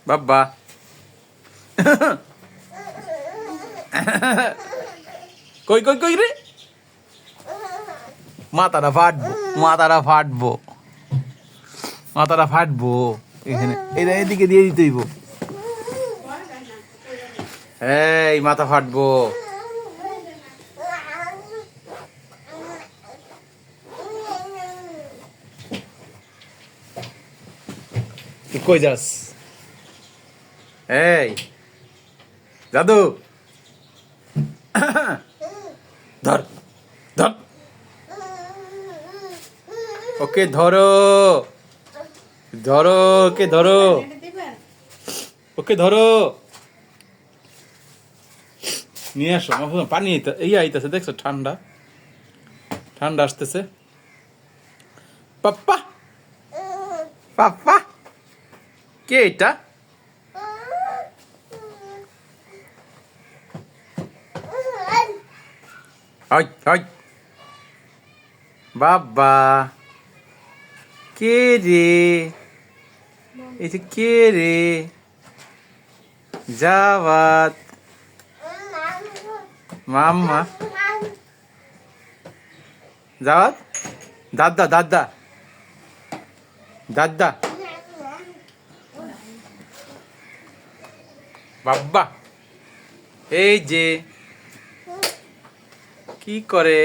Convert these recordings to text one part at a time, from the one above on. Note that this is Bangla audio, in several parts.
বাবা কই কই কই রে মাথাটা ফাটবো মাথাটা ফাটবো মাথাটা ফাটবো এখানে এটা এদিকে দিয়ে দিতে হইব এই মাথা ফাটবো তুই কই যাস এই দাদু ধর ধর ওকে ধরো ধরো ওকে ধরো ওকে ধরো নিয়ে আসো পানি এই আইতেছে দেখছো ঠান্ডা ঠান্ডা আসতেছে পাপ্পা পাপ্পা কে এটা হয় হয় বাবা কে রে এটা কে রে জাওয়াত মাম্মা জাওয়াত দাদা দাদা দাদা বাবা এই যে কি করে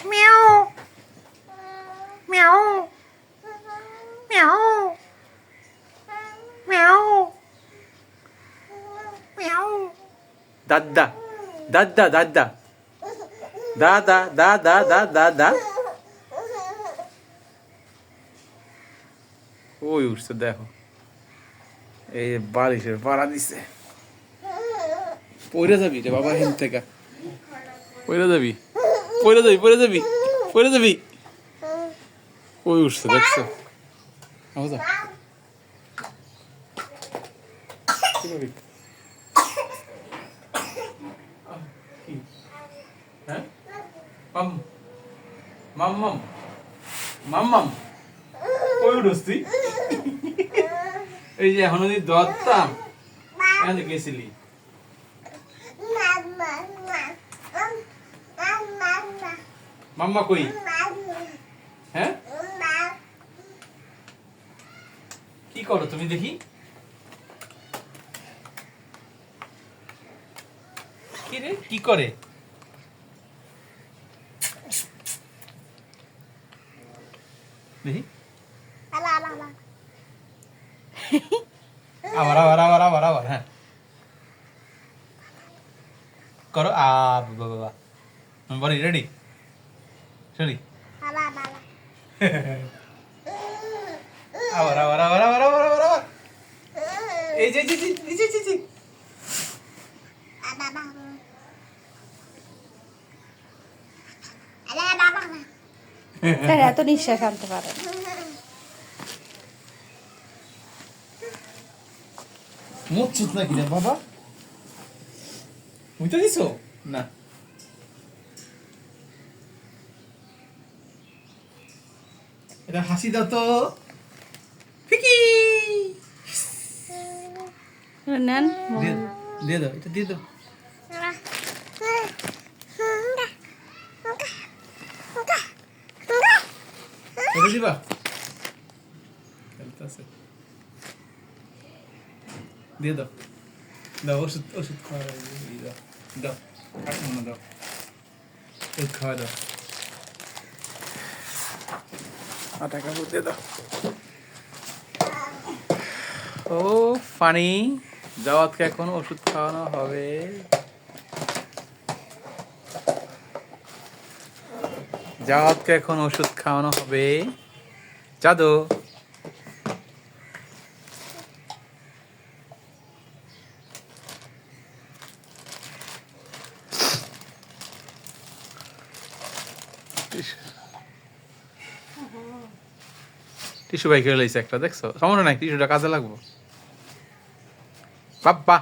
মিয়াও মিয়াও মিয়াও মিয়াও মিয়াও দাদা দাদা দাদা দাদা দাদা দাদা দাদা ওই উঠছে দেখো এই বালিশের পাড়া দিছে পড়ে যাবি রে বাবা হেন থেকে পড়ে যাবি পড়ে যাবি পড়ে যাবি পড়ে যাবি ওই উঠছে দেখছো হ্যাঁ মাম মাম মাম মাম ওই উঠছি এই যে এখন যদি ধরতাম এখান থেকে গেছিলি মাম্মা কই হ্যাঁ কি করো তুমি দেখি কি রে কি করে দেখি আবার আবার আবার আবার আবার হ্যাঁ করো বাবা বাবা বলি রেডি সরি আবার আবার আবার আবার আবার আবার আবার এই যে জি জি জি জি জি এত নিঃশ্বাস আনতে পারে মুচ্ছিস নাকি রে বাবা মুইতে দিছো না এটা হাসি দাও তো ফিকি নেন দিয়ে দাও এটা দিয়ে দাও এটা দিবা দিয়ে দাও দাও ওষুধ ওষুধ খাওয়া দাও দাও কাটুন দাও ওষুধ খাওয়া দাও আটা কাপড় দিয়ে দাও ও ফানি জাওয়াতকে এখন ওষুধ খাওয়ানো হবে জাওয়াতকে এখন ওষুধ খাওয়ানো হবে জাদু টিস্যু বাই করে লইছে একটা দেখছো সমস্যা নাই টিস্যুটা কাজে লাগবো বাবা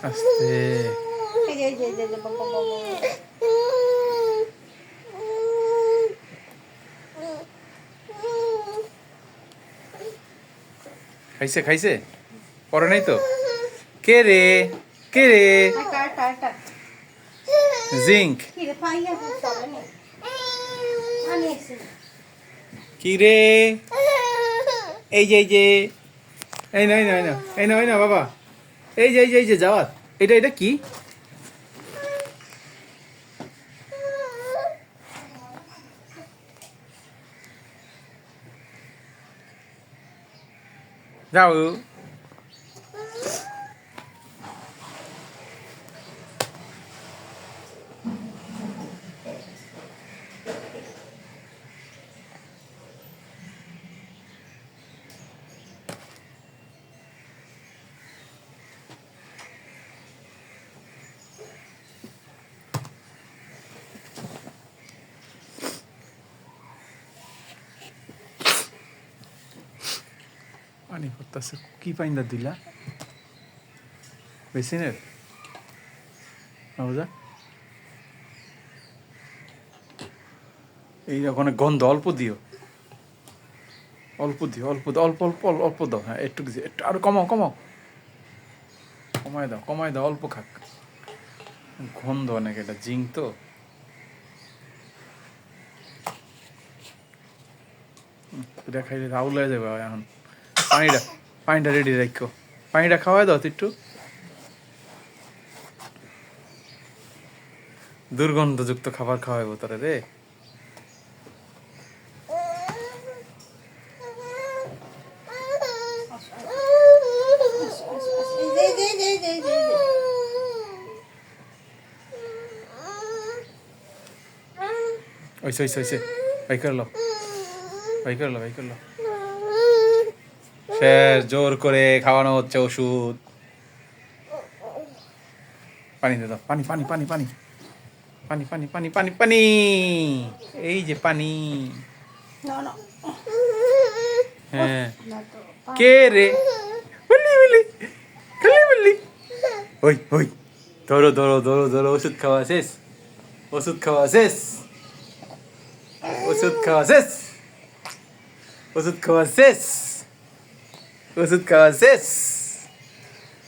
আস্তে। খাইছে খাইছে, পরে নাই তো। কে রে, কে রে? জিঙ্ক। কি রে? এই যে এই যে, এই না এই না এই না এই না এই না বাবা, এই যে এই যে এই যে যাওয়াত, এটা এটা কি? যাও। পানি পড়তেছে, কি পাইন্দা দিলা বেসিনের? বুঝা এই ওখানে গন্ধ, অল্প দিও, অল্প দিও, অল্প দাও, অল্প অল্প অল্প দাও। হ্যাঁ একটু দিছি, একটু আরো কমাও কমাও, কমাই দাও, অল্প খাক। গন্ধ অনেক, এটা জিঙ্ক তো। এটা খাইলে রাউল হয়ে যাবে এখন। পানিটা রেডি রাখো, পানিটা খাওয়াই দাও তো একটু। দুর্গন্ধযুক্ত খাবার খাওয়াইবো তারা রে। ওইসে ওইসে ওইসে, বাই করে লো, বাই করে লো, বাই করে লো। শেষ, জোর করে খাওয়ানো হচ্ছে ওষুধ। পানি দে দাও, পানি পানি পানি পানি পানি পানি পানি পানি পানি, এই যে পানি। হ্যাঁ, কে রে? বলি বলি, খালি বলি। ওই ওই, ধরো ধরো ধরো ধরো, ওষুধ খাওয়া শেষ, ওষুধ খাওয়া শেষ, ওষুধ খাওয়া শেষ, ওষুধ খাওয়া শেষ, ওষুধ খাওয়া শেষ,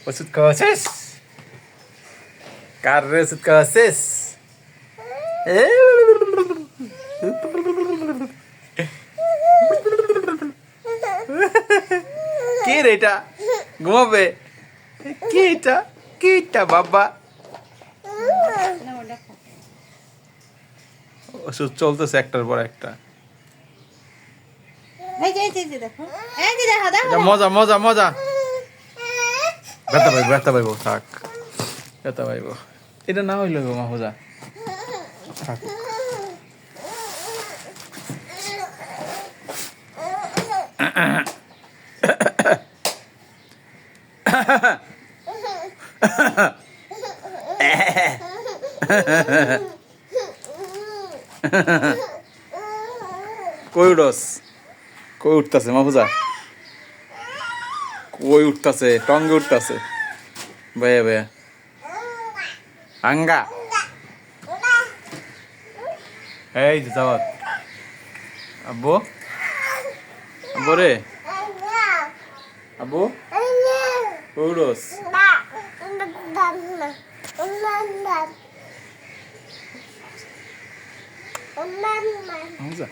ওষুধ খাওয়া শেষ। কার রে ওষুধ খাওয়া শেষ? কে রে এটা? ঘুমাবে? কে এটা? কে এটা বাবা? ওষুধ চলতেছে একটার পর একটা। মজা মজা মজা। ব্যথা পাইব, ব্যথা পাইব, থাক, ব্যথা পাইব। এটা না হইল গো মাহুজা, থাক। কই উঠস? কই উঠতাছে মাহুজা? কই উঠতাছে? টঙ্গে উঠতাছে ভাইয়া ভাইয়া। আঙ্গা এই যে যাওয়াত। আব্বু, আব্বু রে, আব্বু কই উঠস? মাহুজা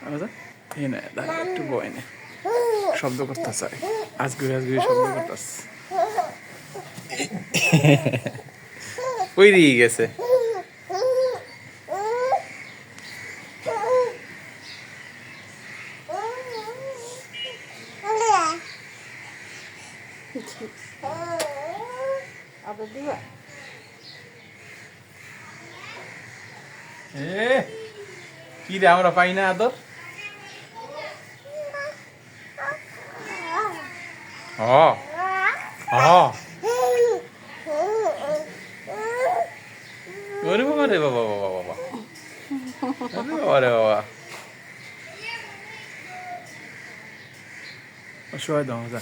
মাহুজা, এই না দাঁড়া একটু বয় না, শব্দ করতেছে, আজকে আজকে শব্দ করতেছে। ওই দিয়ে গেছে। কি রে, আমরা পাই না আদর? ওরে বাবা রে বাবা বাবা বাবা, আরে বাবা রে বাবা। শোয়াই দাও, যা।